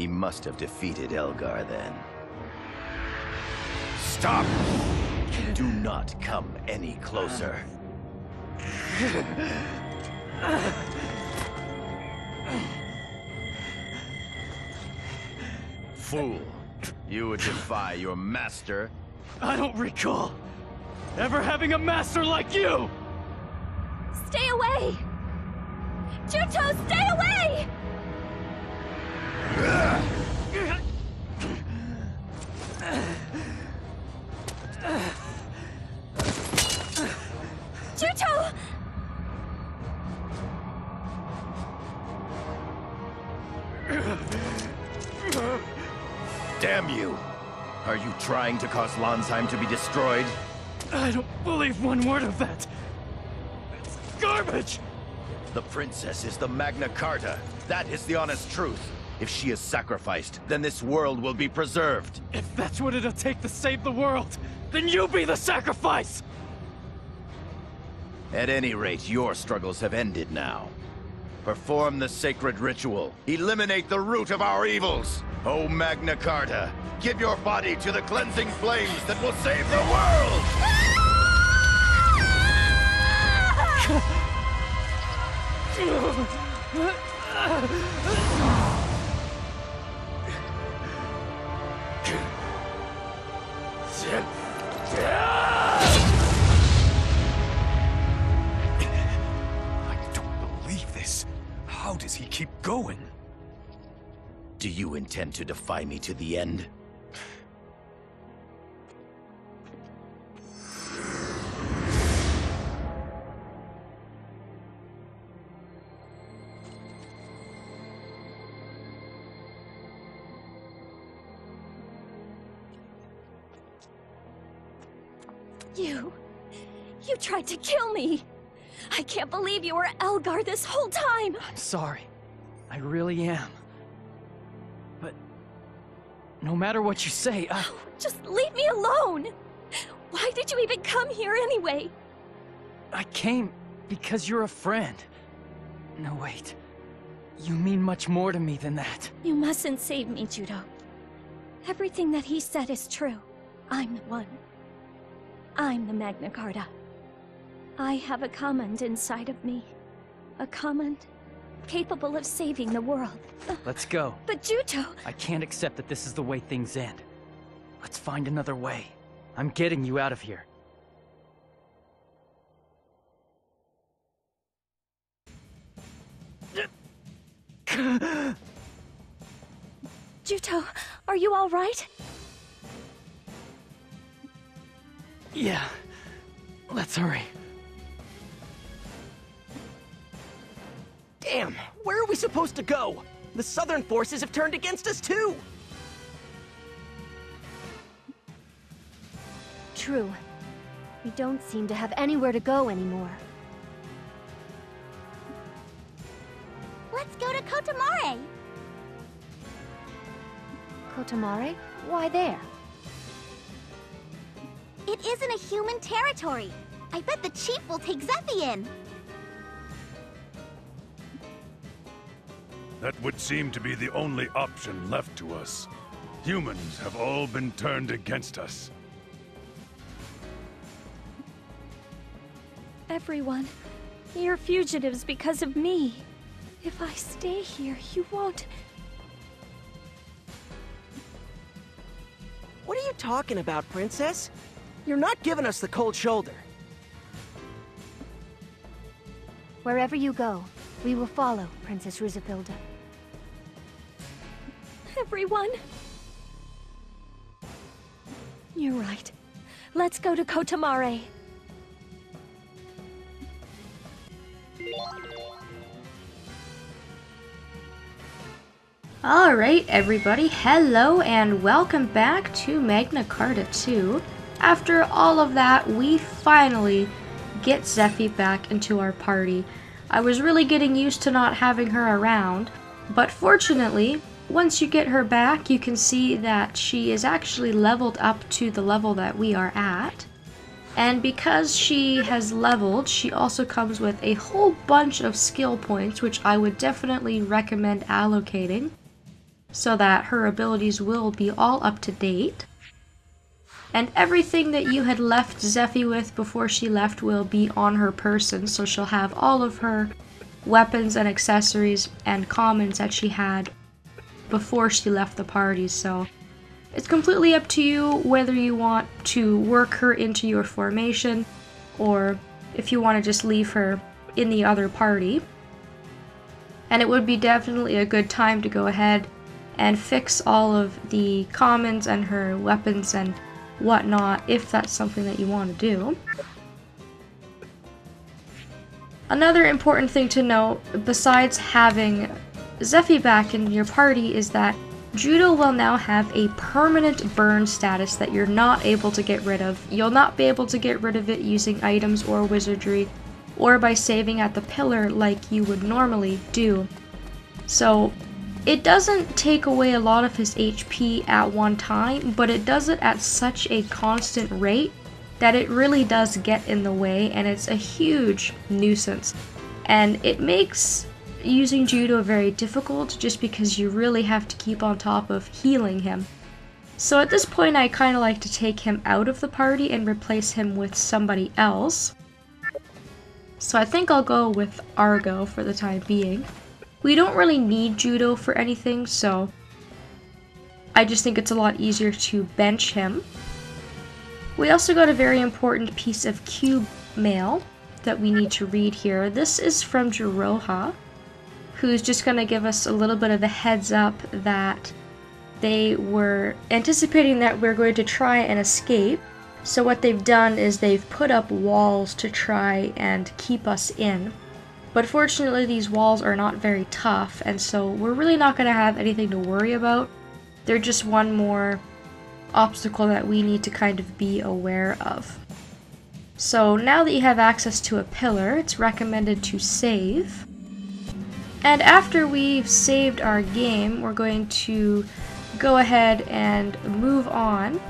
He must have defeated Elgar then. Stop! Do not come any closer. Fool. You would defy your master? I don't recall ever having a master like you! Stay away! Juto, stay away! Juto! Damn you! Are you trying to cause Lansheim to be destroyed? I don't believe one word of that! It's garbage! The princess is the Magna Carta. That is the honest truth. If she is sacrificed, then this world will be preserved. If that's what it'll take to save the world, then you be the sacrifice! At any rate, your struggles have ended now. Perform the sacred ritual. Eliminate the root of our evils. O Magna Carta, give your body to the cleansing flames that will save the world! I don't believe this. How does he keep going? Do you intend to defy me to the end? You tried to kill me! I can't believe you were Elgar this whole time! I'm sorry. I really am. But no matter what you say, Just leave me alone! Why did you even come here anyway? I came because you're a friend. No, wait. You mean much more to me than that. You mustn't save me, Juto. Everything that he said is true. I'm the one. I'm the Magna Carta. I have a command inside of me. A command capable of saving the world. Let's go. But Juto... I can't accept that this is the way things end. Let's find another way. I'm getting you out of here. Juto, are you all right? Yeah. Let's hurry. Damn! Where are we supposed to go? The southern forces have turned against us too! True. We don't seem to have anywhere to go anymore. Let's go to Cota Mare! Cota Mare? Why there? It isn't a human territory. I bet the chief will take Zephie in. That would seem to be the only option left to us. Humans have all been turned against us. Everyone, you're fugitives because of me. If I stay here, you won't... What are you talking about, Princess? You're not giving us the cold shoulder. Wherever you go, we will follow, Princess Rusafilda. Everyone... You're right. Let's go to Cota Mare. Alright everybody, hello and welcome back to Magna Carta 2. After all of that, we finally get Zephie back into our party. I was really getting used to not having her around, but fortunately, once you get her back, you can see that she is actually leveled up to the level that we are at. And because she has leveled, she also comes with a whole bunch of skill points, which I would definitely recommend allocating. so that her abilities will be all up to date. And everything that you had left Zephie with before she left will be on her person, so she'll have all of her weapons and accessories and commons that she had before she left the party. So it's completely up to you whether you want to work her into your formation or if you want to just leave her in the other party. And it would be definitely a good time to go ahead and fix all of the commons and her weapons and whatnot if that's something that you want to do. Another important thing to note, besides having Zephie back in your party, is that Juto will now have a permanent burn status that you're not able to get rid of. You'll not be able to get rid of it using items or wizardry, or by saving at the pillar like you would normally do. So it doesn't take away a lot of his HP at one time, but it does it at such a constant rate that it really does get in the way, and it's a huge nuisance. And it makes using Juto very difficult just because you really have to keep on top of healing him. So at this point I kind of like to take him out of the party and replace him with somebody else. So I think I'll go with Argo for the time being. We don't really need Juto for anything, so I just think it's a lot easier to bench him. We also got a very important piece of cube mail that we need to read here. This is from Jiroha, who's just going to give us a little bit of a heads up that they were anticipating that we're going to try and escape. So what they've done is they've put up walls to try and keep us in. But fortunately these walls are not very tough, and so we're really not going to have anything to worry about. They're just one more obstacle that we need to kind of be aware of. So now that you have access to a pillar, it's recommended to save. And after we've saved our game, we're going to go ahead and move on,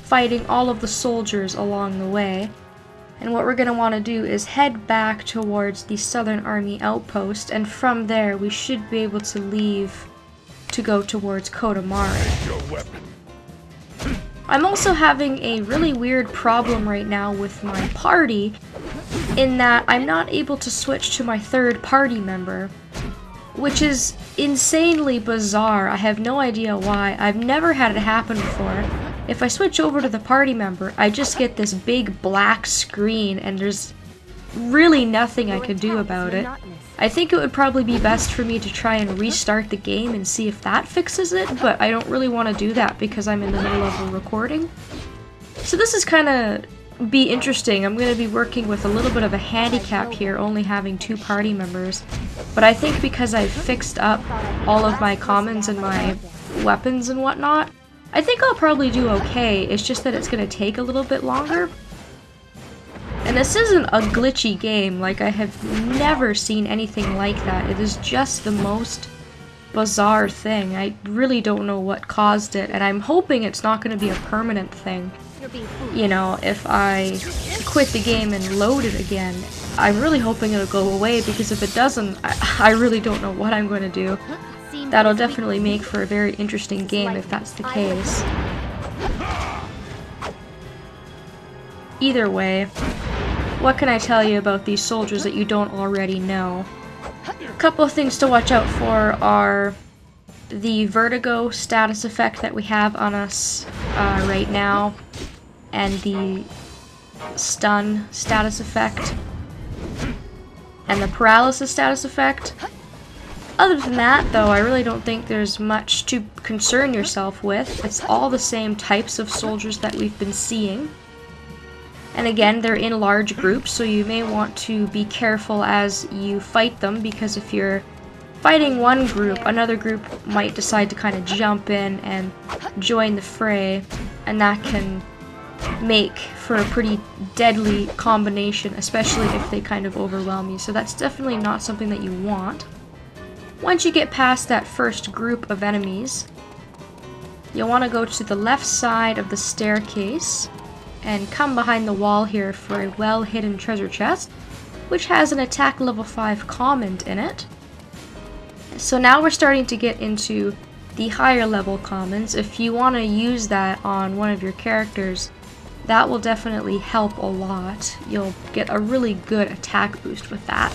fighting all of the soldiers along the way. And what we're going to want to do is head back towards the Southern Army outpost, and from there we should be able to leave to go towards Cota Mare. I'm also having a really weird problem right now with my party, in that I'm not able to switch to my third party member, which is insanely bizarre. I have no idea why. I've never had it happen before. If I switch over to the party member, I just get this big black screen and there's really nothing I can do about it. I think it would probably be best for me to try and restart the game and see if that fixes it, but I don't really want to do that because I'm in the middle of a recording. So this is kind of be interesting. I'm going to be working with a little bit of a handicap here, only having 2 party members. But I think because I've fixed up all of my commons and my weapons and whatnot, I think I'll probably do okay. It's just that it's going to take a little bit longer. And this isn't a glitchy game. Like, I have never seen anything like that. It is just the most bizarre thing. I really don't know what caused it, and I'm hoping it's not going to be a permanent thing. You know, if I quit the game and load it again, I'm really hoping it'll go away, because if it doesn't, I really don't know what I'm going to do. That'll definitely make for a very interesting game if that's the case. Either way, what can I tell you about these soldiers that you don't already know? A couple of things to watch out for are the vertigo status effect that we have on us right now, and the stun status effect, and the paralysis status effect. Other than that, though, I really don't think there's much to concern yourself with. It's all the same types of soldiers that we've been seeing. And again, they're in large groups, so you may want to be careful as you fight them, because if you're fighting one group, another group might decide to kind of jump in and join the fray, and that can make for a pretty deadly combination, especially if they kind of overwhelm you. So that's definitely not something that you want. Once you get past that first group of enemies, you'll want to go to the left side of the staircase and come behind the wall here for a well-hidden treasure chest, which has an attack level 5 comment in it. So now we're starting to get into the higher level commons. If you want to use that on one of your characters, that will definitely help a lot. You'll get a really good attack boost with that.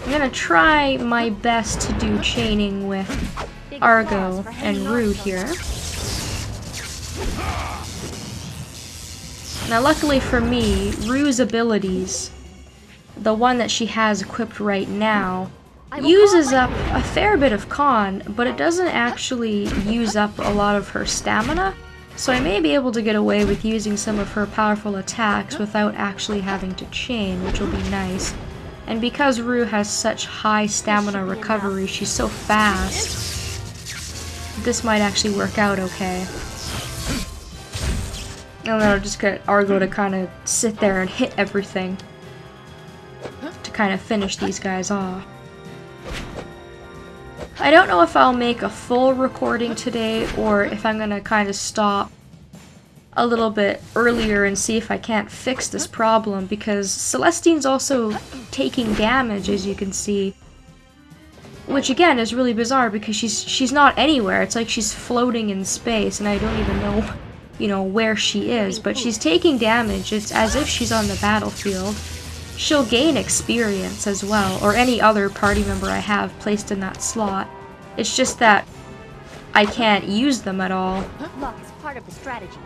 I'm gonna try my best to do chaining with Argo and Rue here. Now luckily for me, Rue's abilities, the one that she has equipped right now, uses up a fair bit of con, but it doesn't actually use up a lot of her stamina, so I may be able to get away with using some of her powerful attacks without actually having to chain, which will be nice. And because Rue has such high stamina recovery, she's so fast, this might actually work out okay. And then I'll just get Argo to kind of sit there and hit everything to kind of finish these guys off. I don't know if I'll make a full recording today or if I'm gonna kind of stop a little bit earlier and see if I can't fix this problem, because Celestine's also taking damage, as you can see, which again is really bizarre because she's not anywhere. It's like she's floating in space and I don't even know, you know, where she is, but she's taking damage. It's as if she's on the battlefield. She'll gain experience as well, or any other party member I have placed in that slot. It's just that I can't use them at all. Luck is part of the strategy.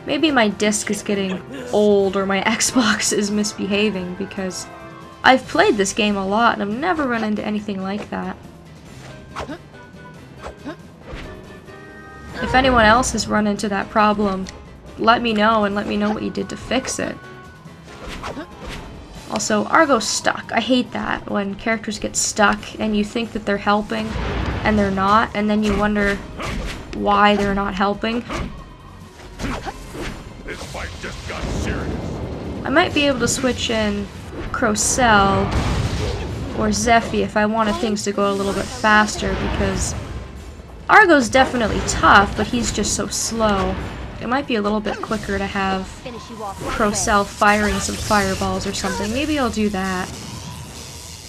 Maybe my disc is getting old or my Xbox is misbehaving, because I've played this game a lot and I've never run into anything like that. If anyone else has run into that problem, let me know and let me know what you did to fix it. Also, Argo's stuck. I hate that when characters get stuck and you think that they're helping and they're not, and then you wonder why they're not helping. This fight just got serious. I might be able to switch in Crocell or Zephie if I wanted things to go a little bit faster, because Argo's definitely tough, but he's just so slow. It might be a little bit quicker to have Crocell firing some fireballs or something. Maybe I'll do that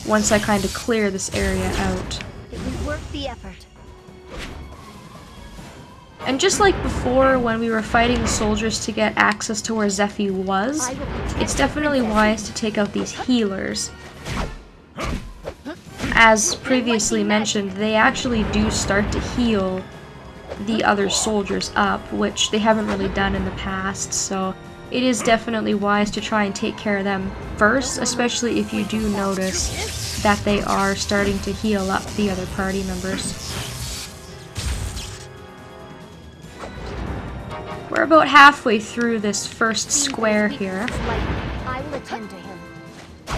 once I kind of clear this area out. It was worth the effort. And just like before when we were fighting the soldiers to get access to where Zephie was, it's definitely wise to take out these healers. As previously mentioned, they actually do start to heal the other soldiers up, which they haven't really done in the past, so it is definitely wise to try and take care of them first, especially if you do notice that they are starting to heal up the other party members. We're about halfway through this first square here. I will attend to him.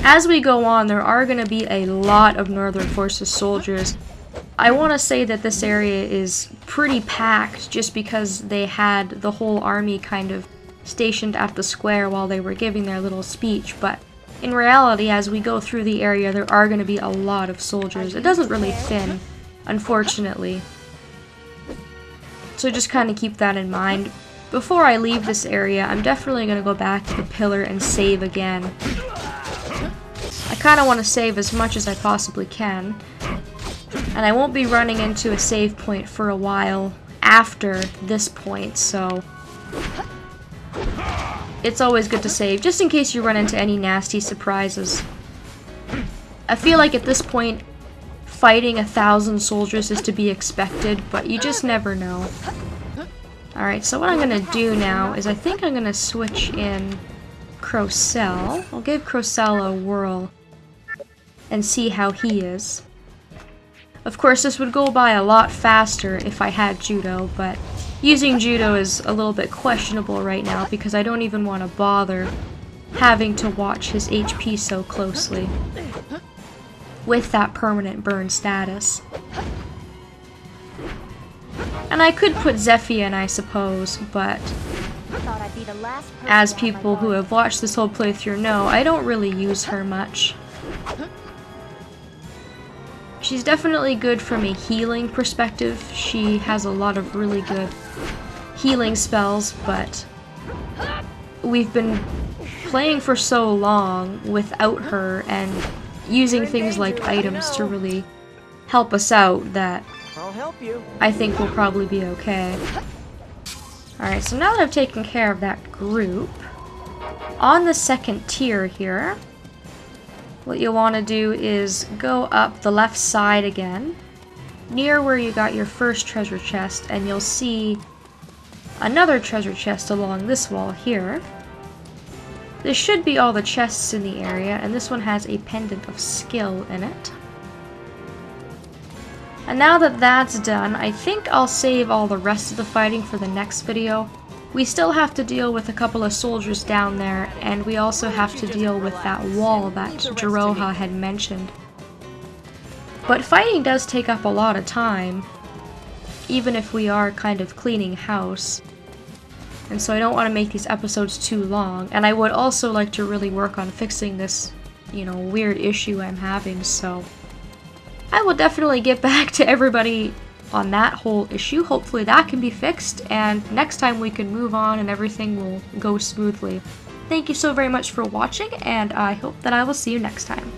As we go on, there are going to be a lot of Northern Forces soldiers. I want to say that this area is pretty packed just because they had the whole army kind of stationed at the square while they were giving their little speech, but in reality, as we go through the area, there are going to be a lot of soldiers. It doesn't really thin, unfortunately. So just kind of keep that in mind. Before I leave this area, I'm definitely going to go back to the pillar and save again. I kind of want to save as much as I possibly can. And I won't be running into a save point for a while after this point, so it's always good to save, just in case you run into any nasty surprises. I feel like at this point, fighting 1,000 soldiers is to be expected, but you just never know. Alright, so what I'm going to do now is I think I'm going to switch in Crocell. I'll give Crocell a whirl and see how he is. Of course, this would go by a lot faster if I had Juto, but using Juto is a little bit questionable right now because I don't even want to bother having to watch his HP so closely with that permanent burn status. And I could put Zephie in, I suppose, but as people who have watched this whole playthrough know, I don't really use her much. She's definitely good from a healing perspective. She has a lot of really good healing spells, but we've been playing for so long without her, and using things like items to really help us out that I'll help you. I think will probably be okay. Alright, so now that I've taken care of that group, on the second tier here, what you'll want to do is go up the left side again, near where you got your first treasure chest, and you'll see another treasure chest along this wall here. This should be all the chests in the area, and this one has a pendant of skill in it. And now that that's done, I think I'll save all the rest of the fighting for the next video. We still have to deal with a couple of soldiers down there, and we also have to deal with that wall that Jiroha had mentioned. But fighting does take up a lot of time, even if we are kind of cleaning house. And so I don't want to make these episodes too long, and I would also like to really work on fixing this, weird issue I'm having, so I will definitely get back to everybody on that whole issue. Hopefully that can be fixed, and next time we can move on and everything will go smoothly. Thank you so very much for watching, and I hope that I will see you next time.